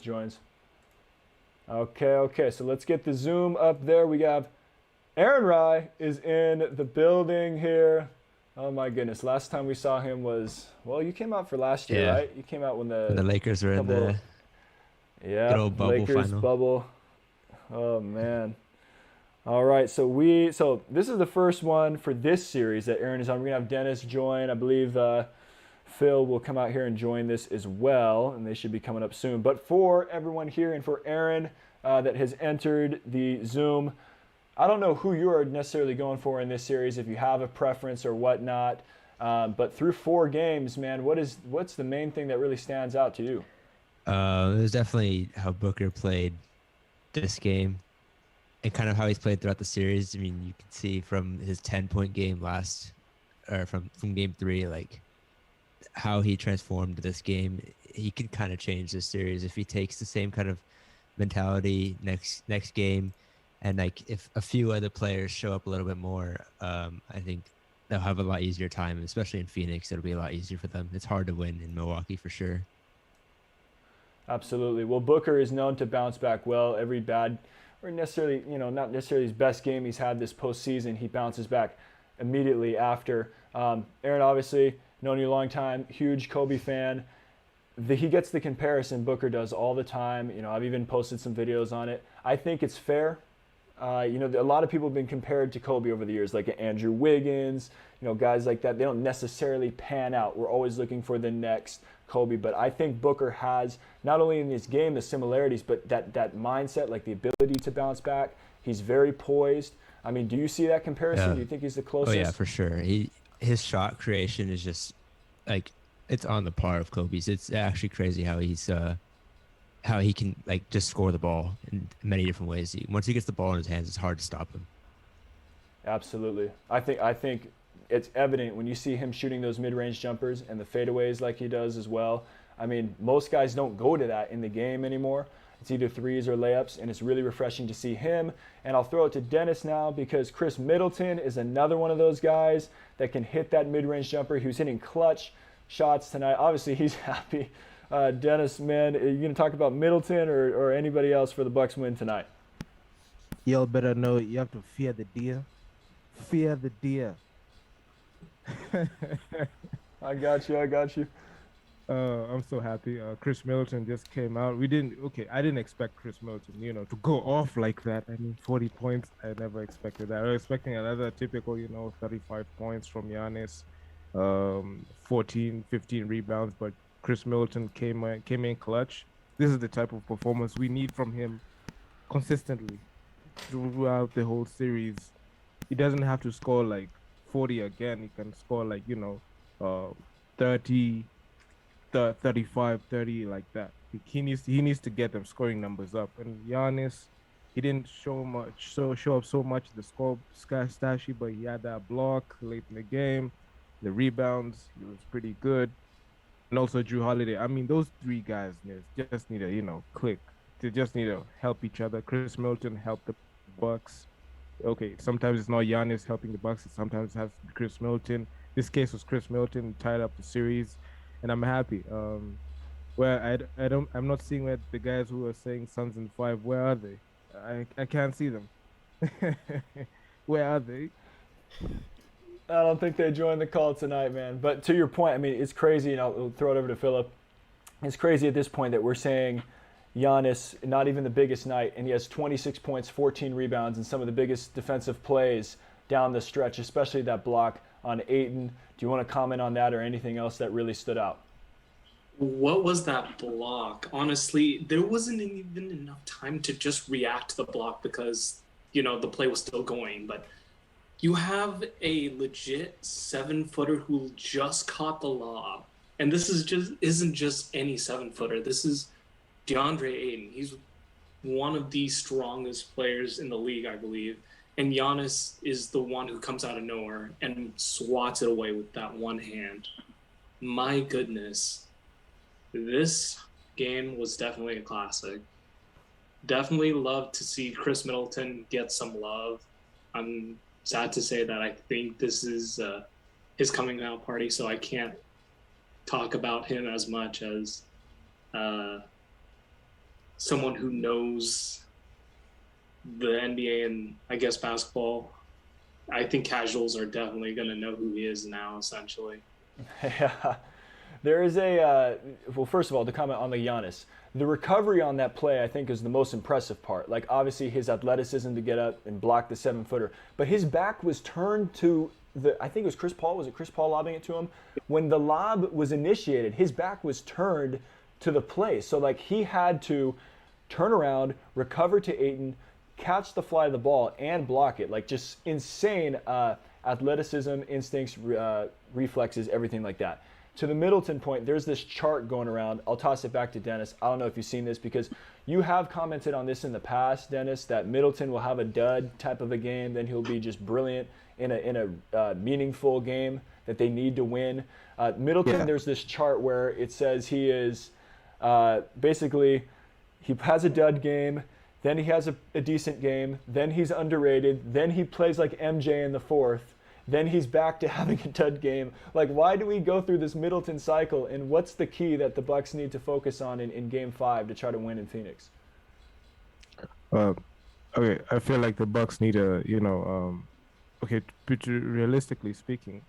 joins. Okay. So let's get the Zoom up there. We have Aaron Rye is in the building here. Oh my goodness. Last time we saw him was, well, you came out for last year, Yeah, right? You came out when when the the Lakers were in couple, the good yeah, old bubble Lakers final. bubble. Oh man. All right, so this is the first one for this series that Aaron is on. We're gonna have Dennis join. I believe Phil will come out here and join this as well, and they should be coming up soon. But for everyone here and for Aaron that has entered the Zoom, I don't know who you are necessarily going for in this series, if you have a preference or whatnot. But through 4 games, man, what's the main thing that really stands out to you? It was definitely how Booker played this game and kind of how he's played throughout the series. I mean, you can see from his 10-point game or from game three, like how he transformed this game. He can kind of change this series if he takes the same kind of mentality next game, and like if a few other players show up a little bit more, I think they'll have a lot easier time, especially in Phoenix. It'll be a lot easier for them. It's hard to win in Milwaukee for sure. Absolutely. Well, Booker is known to bounce back well. Every bad, or necessarily, not necessarily his best game he's had this postseason, he bounces back immediately after. Aaron, obviously, known you a long time, huge Kobe fan. He gets the comparison Booker does all the time. I've even posted some videos on it. I think it's fair. A lot of people have been compared to Kobe over the years, like Andrew Wiggins, guys like that. They don't necessarily pan out. We're always looking for the next Kobe, but I think Booker has, not only in this game, the similarities, but that mindset, like the ability to bounce back. He's very poised. I mean, do you see that comparison? Yeah. Do you think he's the Oh yeah, closest? for sure. His shot creation is just like it's on the par of Kobe's. It's actually crazy how he can like just score the ball in many different ways. Once he gets the ball in his hands, it's hard to stop him. Absolutely. I think it's evident when you see him shooting those mid-range jumpers and the fadeaways like he does as well. I mean, most guys don't go to that in the game anymore. It's either threes or layups, and it's really refreshing to see him. And I'll throw it to Dennis now because Chris Middleton is another one of those guys that can hit that mid-range jumper. He was hitting clutch shots tonight. Obviously, he's happy. Dennis, man, are you going to talk about Middleton or anybody else for the Bucks win tonight? Y'all better know you have to fear the deer. Fear the deer. I got you. I'm so happy. Chris Middleton just came out. I didn't expect Chris Middleton, to go off like that. I mean, 40 points. I never expected that. I was expecting another typical, 35 points from Giannis, 14, 15 rebounds, but Chris Middleton came in clutch. This is the type of performance we need from him consistently throughout the whole series. He doesn't have to score like 40 again. He can score like, 30, 35, 30 like that. He needs to get them scoring numbers up. And Giannis, he didn't show up so much the score stat sheet, but he had that block late in the game, the rebounds. He was pretty good, and also Drew Holiday. I mean, those three guys just need to click. They just need to help each other. Chris Middleton helped the Bucks. Okay, sometimes it's not Giannis helping the Bucks. Sometimes it has to be Chris Middleton. This case was Chris Middleton tied up the series, and I'm happy. I'm not seeing where the guys who are saying Suns in 5. Where are they? I can't see them. Where are they? I don't think they joined the call tonight, man. But to your point, I mean, it's crazy, and I'll throw it over to Philip. It's crazy at this point that we're saying Giannis, not even the biggest night, and he has 26 points, 14 rebounds, and some of the biggest defensive plays down the stretch, especially that block on Ayton. Do you want to comment on that or anything else that really stood out? What was that block? Honestly, there wasn't even enough time to just react to the block because, the play was still going. But you have a legit 7-footer who just caught the lob. And this isn't just any 7-footer. This is DeAndre Ayton. He's one of the strongest players in the league, I believe. And Giannis is the one who comes out of nowhere and swats it away with that one hand. My goodness. This game was definitely a classic. Definitely love to see Chris Middleton get some love. I'm sad to say that I think this is his coming out party, so I can't talk about him as much as someone who knows the NBA and I guess basketball, I think casuals are definitely going to know who he is now, essentially. Yeah. There is a, well, first of all, to comment on the Giannis, the recovery on that play, I think, is the most impressive part. Like, obviously, his athleticism to get up and block the 7-footer. But his back was turned to I think it was Chris Paul. Was it Chris Paul lobbing it to him? When the lob was initiated, his back was turned to the play. So, like, he had to turn around, recover to Ayton, catch the fly of the ball, and block it. Like, just insane athleticism, instincts, reflexes, everything like that. To the Middleton point, there's this chart going around. I'll toss it back to Dennis. I don't know if you've seen this because you have commented on this in the past, Dennis, that Middleton will have a dud type of a game, then he'll be just brilliant in a meaningful game that they need to win. Middleton, There's this chart where it says he is basically he has a dud game, then he has a decent game, then he's underrated, then he plays like MJ in the fourth, then he's back to having a dud game. Like, why do we go through this Middleton cycle, and what's the key that the Bucks need to focus on in Game 5 to try to win in Phoenix? Okay, I feel like the Bucks need a, realistically speaking,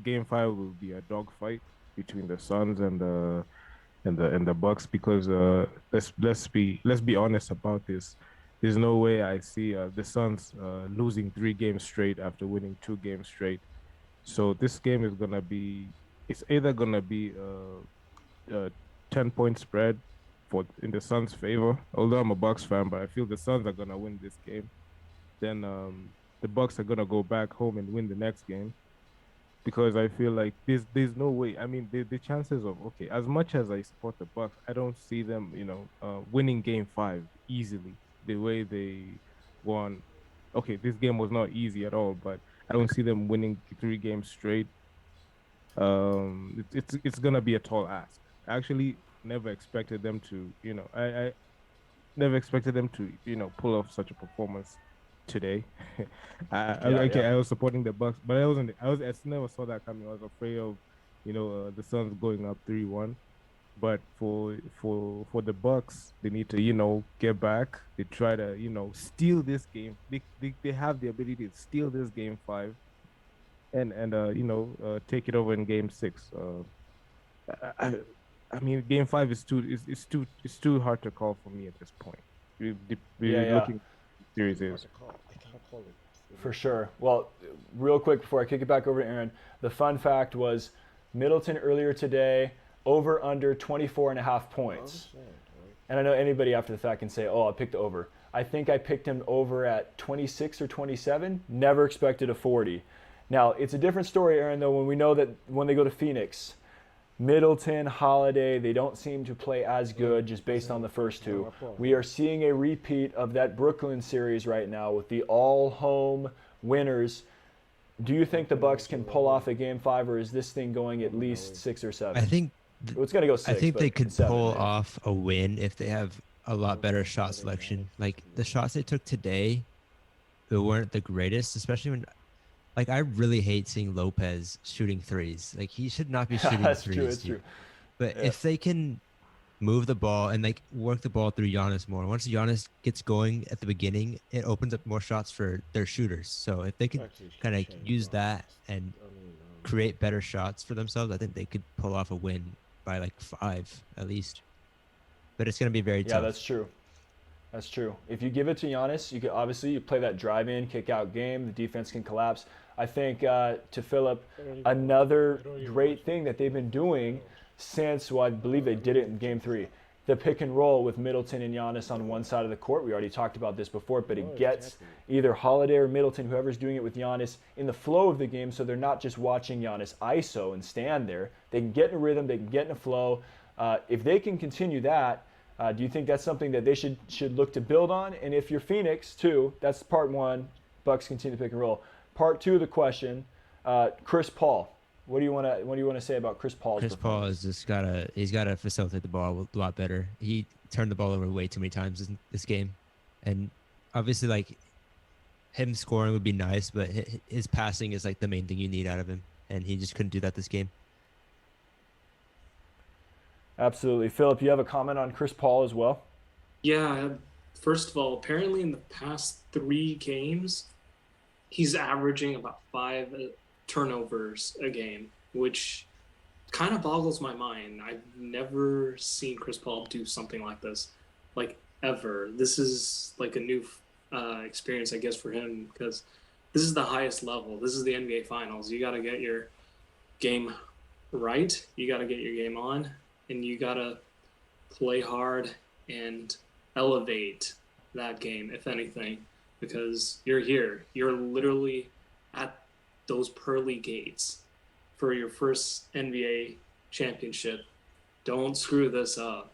Game 5 will be a dogfight between the Suns and the Bucks because let's be honest about this. There's no way I see the Suns losing 3 games straight after winning 2 games straight. So this game is gonna be, it's either gonna be a 10-point spread in the Suns' favor. Although I'm a Bucks fan, but I feel the Suns are gonna win this game. Then the Bucks are gonna go back home and win the next game. Because I feel like there's no way. I mean, the chances of, okay, as much as I support the Bucks, I don't see them, winning Game 5 easily. The way they won. Okay, this game was not easy at all, but I don't see them winning 3 games straight. It's gonna be a tall ask. I actually never expected them to, I never expected them to, pull off such a performance today. I was supporting the Bucks, but I never saw that coming. I was afraid of, the Suns going up 3-1. But for the Bucks, they need to, get back. They try to, steal this game. They have the ability to steal this Game 5 and take it over in Game 6. I mean, Game 5 is too hard to call for me at this point. We're looking series is. I can't call it. For sure. Well, real quick before I kick it back over to Aaron, the fun fact was Middleton earlier today, over under 24.5 points. And I know anybody after the fact can say, oh, I picked the over. I think I picked him over at 26 or 27. Never expected a 40. Now, it's a different story, Aaron, though, when we know that when they go to Phoenix, Middleton, Holiday, they don't seem to play as good just based on the first 2. We are seeing a repeat of that Brooklyn series right now with the all-home winners. Do you think the Bucks can pull off a Game 5, or is this thing going at least 6 or 7? I think it's going to go 6. I think they could 7, pull right? off a win if they have a lot better shot selection. Like the shots they took today, they weren't the greatest, especially when, like, I really hate seeing Lopez shooting threes. Like, he should not be shooting That's threes. true. It's true. But if they can move the ball and like work the ball through Giannis more, once Giannis gets going at the beginning, it opens up more shots for their shooters. So if they could kind of use that and create better shots for themselves, I think they could pull off a win by like 5 at least. But it's going to be very tough. Yeah, that's true. That's true. If you give it to Giannis, you can obviously play that drive-in, kick-out game. The defense can collapse. I think to Philip, another great thing that they've been doing since, well, I believe they did it in Game 3, the pick and roll with Middleton and Giannis on one side of the court. We already talked about this before, but it gets either Holiday or Middleton, whoever's doing it with Giannis, in the flow of the game, so they're not just watching Giannis ISO and stand there. They can get in a rhythm. They can get in a flow. If they can continue that, do you think that's something that they should look to build on? And if you're Phoenix, too, that's part 1, Bucks continue to pick and roll. Part 2 of the question, Chris Paul. What do you want to say about Chris Paul's Chris Paul has just he's gotta facilitate the ball a lot better. He turned the ball over way too many times in this game, and obviously, like, him scoring would be nice, but his passing is like the main thing you need out of him, and he just couldn't do that this game. Absolutely. Philip, you have a comment on Chris Paul as well? Yeah, first of all, apparently in the past 3 games, he's averaging about 5 turnovers a game, which kind of boggles my mind. I've never seen Chris Paul do something like this, like ever. This is like a new experience, I guess, for him because this is the highest level. This is the NBA Finals. You got to get your game right. You got to get your game on, and you got to play hard and elevate that game, if anything, because you're here. You're literally at those pearly gates for your first NBA championship. Don't screw this up.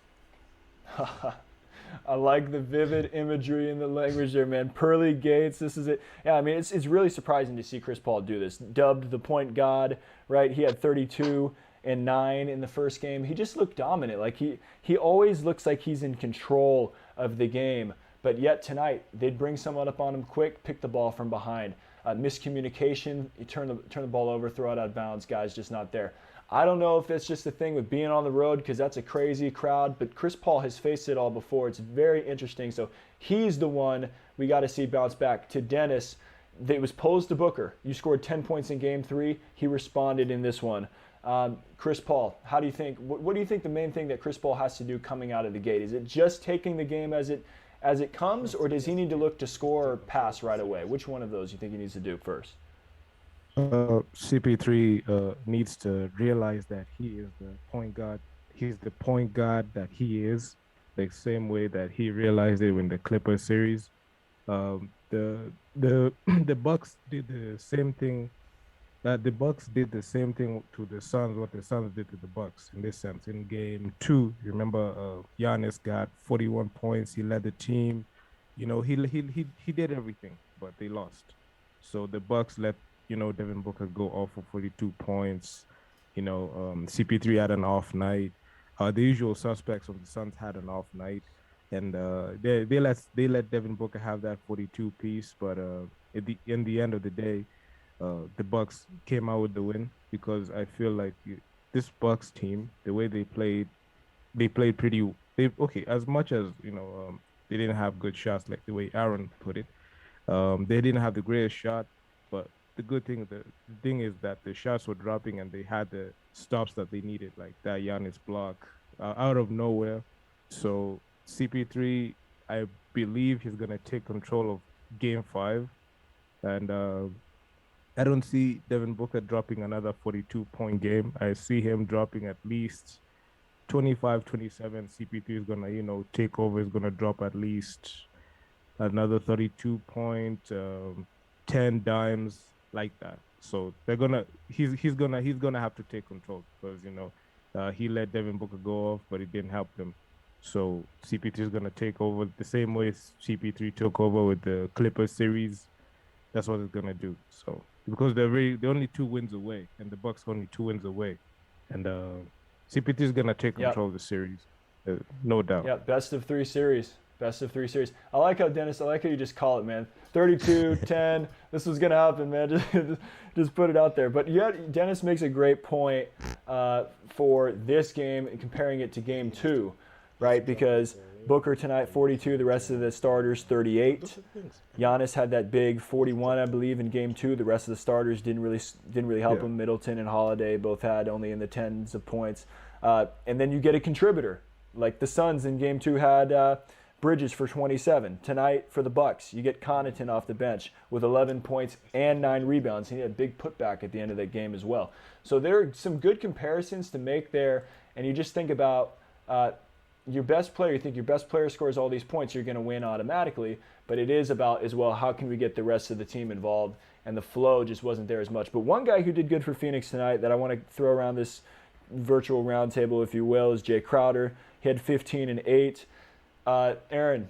I like the vivid imagery and the language there, man. Pearly gates, this is it. Yeah, I mean, it's really surprising to see Chris Paul do this. Dubbed the point god, right? He had 32 and 9 in the first game. He just looked dominant. Like he always looks like he's in control of the game. But yet tonight, they'd bring someone up on him quick, pick the ball from behind. Miscommunication, you turn the ball over, throw it out of bounds, guys just not there. I don't know if that's just a thing with being on the road because that's a crazy crowd, but Chris Paul has faced it all before. It's very interesting. So he's the one we got to see bounce back. To Dennis, it was posed to Booker. You scored 10 points in game 3. He responded in this one. Chris Paul, how do you think? What do you think the main thing that Chris Paul has to do coming out of the gate? Is it just taking the game as it comes, or does he need to look to score or pass right away? Which one of those you think he needs to do first? CP3 needs to realize that he is the point guard. He's the point guard that he is, the same way that he realized it in the Clippers series. The Bucks did the same thing. The Bucks did the same thing to the Suns. What the Suns did to the Bucks in this sense. In game 2, remember, Giannis got 41 points. He led the team. You know, he did everything, but they lost. So the Bucks let Devin Booker go off for 42 points. CP3 had an off night. The usual suspects of the Suns had an off night, and they let Devin Booker have that 42 piece. But in the end of the day, the Bucks came out with the win because I feel like this Bucks team, the way they played pretty. As much as they didn't have good shots like the way Aaron put it. They didn't have the greatest shot, but the thing is that the shots were dropping and they had the stops that they needed, like that Giannis block out of nowhere. So CP3, I believe he's gonna take control of Game 5, and I don't see Devin Booker dropping another 42-point game. I see him dropping at least 25, 27. CP3 is gonna take over. Is gonna drop at least another 32 point, 10 dimes like that. So he's gonna have to take control because he let Devin Booker go off, but it didn't help him. So CP3 is gonna take over the same way CP3 took over with the Clippers series. That's what it's gonna do. So because they're only 2 wins away, and the Bucks only 2 wins away, and CP3 is gonna take control of the series, no doubt. Yeah, best of 3 series. Best of 3 series. I like how you just call it, man. 32, 10. This was gonna happen, man. Just put it out there. But yet, Dennis makes a great point for this game and comparing it to Game 2, right? Because Booker tonight 42, the rest of the starters 38. Giannis had that big 41, I believe, in Game 2. The rest of the starters didn't really help him. Middleton and Holiday both had only in the tens of points. And then you get a contributor, like the Suns in Game 2 had. Bridges for 27. Tonight for the Bucks, you get Connaughton off the bench with 11 points and 9 rebounds. He had a big putback at the end of that game as well. So there are some good comparisons to make there, and you just think about your best player. You think your best player scores all these points, you're going to win automatically. But it is about as well, how can we get the rest of the team involved? And the flow just wasn't there as much. But one guy who did good for Phoenix tonight that I want to throw around this virtual roundtable, if you will, is Jay Crowder. He had 15 and 8. Aaron,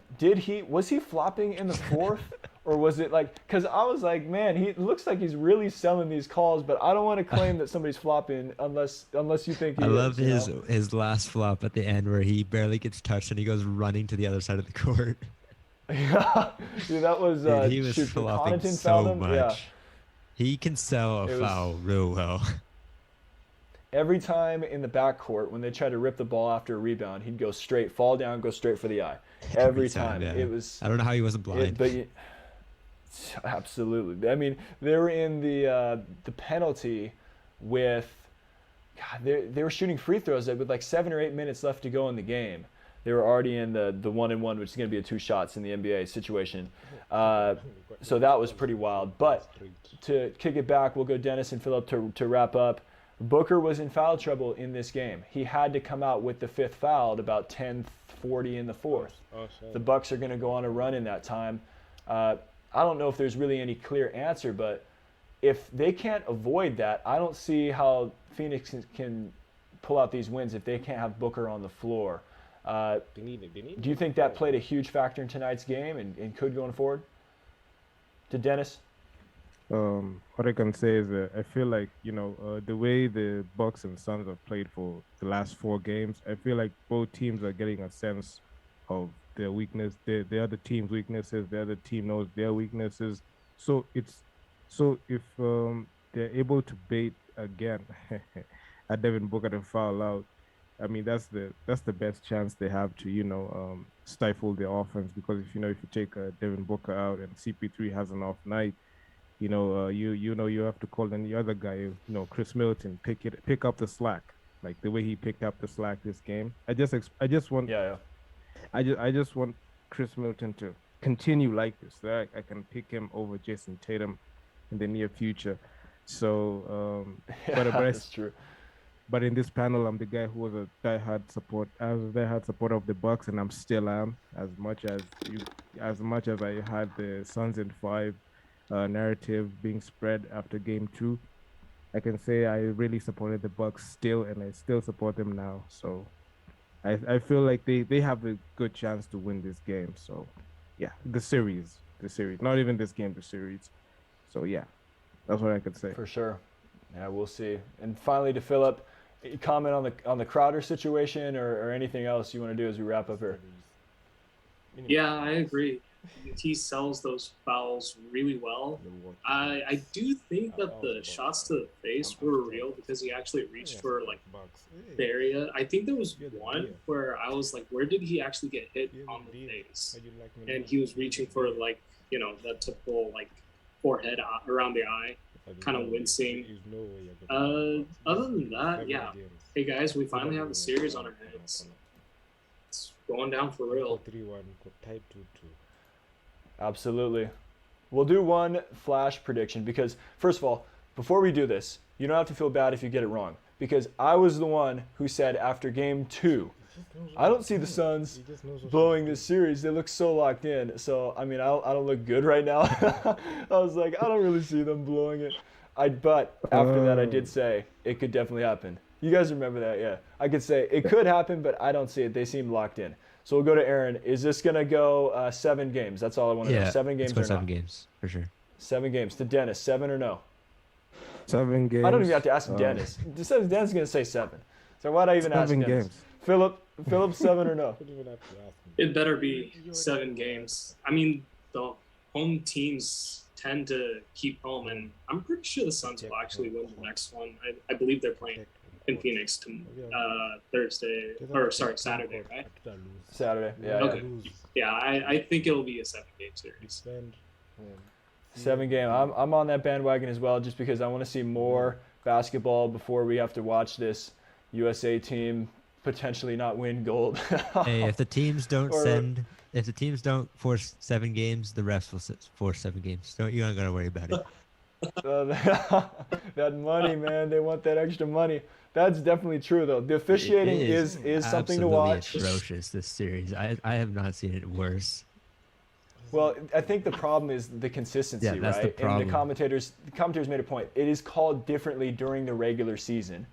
was he flopping in the fourth, or was it like? Because I was like, man, he looks like he's really selling these calls, but I don't want to claim that somebody's flopping unless you think he is. I love his last flop at the end where he barely gets touched and he goes running to the other side of the court. Yeah, dude, that was. Dude, he was flopping so much. Yeah. He can sell a foul real well. every time in the backcourt when they tried to rip the ball after a rebound, he'd go straight, fall down, go straight for the eye. Every time. yeah. It was. I don't know how he wasn't blind. Absolutely. I mean, they were in the penalty with. God, they were shooting free throws with like 7 or 8 minutes left to go in the game. They were already in the 1-and-1, which is going to be a 2 shots in the NBA situation. So that was pretty wild. But to kick it back, we'll go Dennis and Philip to wrap up. Booker was in foul trouble in this game. He had to come out with the 5th foul at about 10:40 in the 4th. The Bucks are going to go on a run in that time. I don't know if there's really any clear answer, but if they can't avoid that, I don't see how Phoenix can pull out these wins if they can't have Booker on the floor. Do you think that played a huge factor in tonight's game and could going forward? To Dennis? What I can say is that I feel like, the way the Bucks and Suns have played for the last 4 games, I feel like both teams are getting a sense of their weakness, the other team's weaknesses, the other team knows their weaknesses. So if they're able to bait again at Devin Booker to foul out, I mean that's the best chance they have to stifle their offense, because if you take Devin Booker out and CP3 has an off night, you have to call in the other guy, Chris Middleton, pick up the slack, like the way he picked up the slack this game. I just want I just want Chris Middleton to continue like this, so that I can pick him over Jason Tatum in the near future. So that's true. But in this panel, I'm the guy who was a diehard supporter of the Bucks, and I'm still am, as much as I had the Suns in 5 narrative being spread after Game 2. I can say I really supported the Bucks still, and I still support them now. So I feel like they have a good chance to win this game. So yeah, the series, not even this game, the series. So yeah, that's what I could say. For sure. Yeah, we'll see. And finally, to Philip, comment on the Crowder situation or anything else you want to do as we wrap up here. Yeah, I agree. He sells those fouls really well. I do think that the shots to the face were real, because he actually reached for like the area. I think there was one where I was like, where did he actually get hit on the face? And he was reaching for like, that typical like forehead around the eye, kind of wincing. Other than that, yeah. Hey guys, we finally have the series on our hands. It's going down for real. Absolutely. We'll do one flash prediction because, first of all, before we do this, you don't have to feel bad if you get it wrong, because I was the one who said after Game 2, I don't see the Suns blowing this series. They look so locked in. So, I mean, I don't look good right now. I was like, I don't really see them blowing it. But after that, I did say it could definitely happen. You guys remember that, yeah. I could say it could happen, but I don't see it. They seem locked in. So we'll go to Aaron. Is this going to go 7 games? That's all I want to know. 7 games or 7 not? games, for sure. 7 games. To Dennis, 7 or no? 7 games. I don't even have to ask Dennis. Dennis is going to say 7. So why'd I even ask Dennis? 7 games. Philip, 7 or no? It better be 7 games. I mean, the home teams tend to keep home, and I'm pretty sure the Suns will actually win the next one. I believe they're playing in Phoenix Saturday, right? Saturday, yeah. Okay. Yeah, I think it'll be a 7-game series. 7 game. I'm on that bandwagon as well, just because I want to see more basketball before we have to watch this USA team potentially not win gold. Hey, if the teams don't force 7 games, the refs will force 7 games. You don't gotta worry about it. That money, man. They want that extra money. That's definitely true, though. The officiating is something to watch. Atrocious, this series. I have not seen it worse. Well, I think the problem is the consistency, yeah, that's right? The problem. And the commentators made a point. It is called differently during the regular season.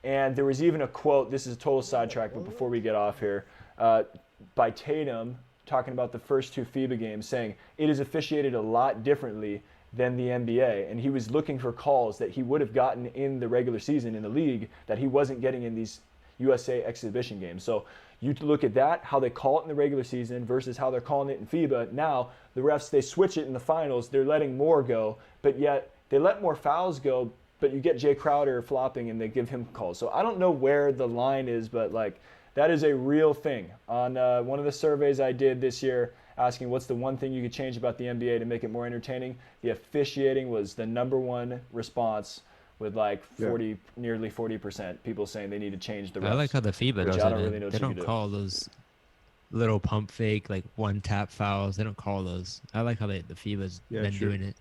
And there was even a quote, this is a total sidetrack, but before we get off here, by Tatum talking about the first 2 FIBA games, saying it is officiated a lot differently than the NBA. And he was looking for calls that he would have gotten in the regular season in the league that he wasn't getting in these USA exhibition games. So you look at that, how they call it in the regular season versus how they're calling it in FIBA. Now, the refs, they switch it in the finals. They're letting more go, but yet they let more fouls go but you get Jay Crowder flopping and they give him calls. So I don't know where the line is, but like that is a real thing. On one of the surveys I did this year, asking what's the one thing you could change about the NBA to make it more entertaining, the officiating was the number one response, with like 40, nearly 40% people saying they need to change the refs. I like how the FIBA which does I it. don't Man. really know what They you don't can do. call those little pump fake, like one tap fouls. They don't call those. I like how the FIBA's been doing it.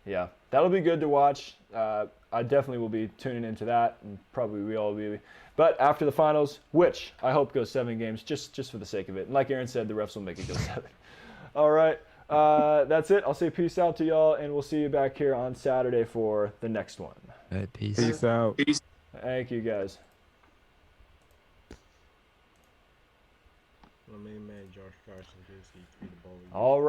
Yeah, that'll be good to watch. I definitely will be tuning into that, and probably we all will be. But after the finals, which I hope goes 7 games, just for the sake of it. And like Aaron said, the refs will make it go 7. All right, that's it. I'll say peace out to y'all, and we'll see you back here on Saturday for the next one. All right, peace. Peace out. Peace. Thank you, guys. My main man, JoshCarsonJC3, the bowling. All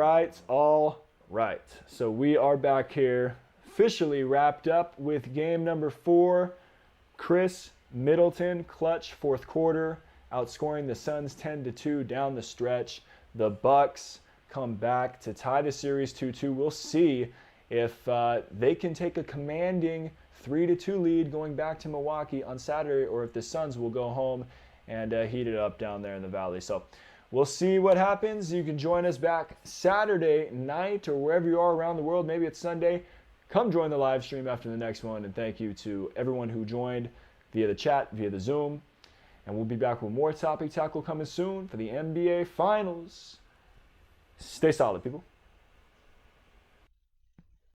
right. So we are back here, officially wrapped up with game number 4. Chris Middleton, clutch fourth quarter, outscoring the Suns 10-2 down the stretch. The Bucks come back to tie the series 2-2. We'll see if they can take a commanding 3-2 lead going back to Milwaukee on Saturday, or if the Suns will go home and heat it up down there in the Valley. So we'll see what happens. You can join us back Saturday night or wherever you are around the world. Maybe it's Sunday. Come join the live stream after the next one. And thank you to everyone who joined via the chat, via the Zoom. And we'll be back with more Topic Tackle coming soon for the NBA Finals. Stay solid, people.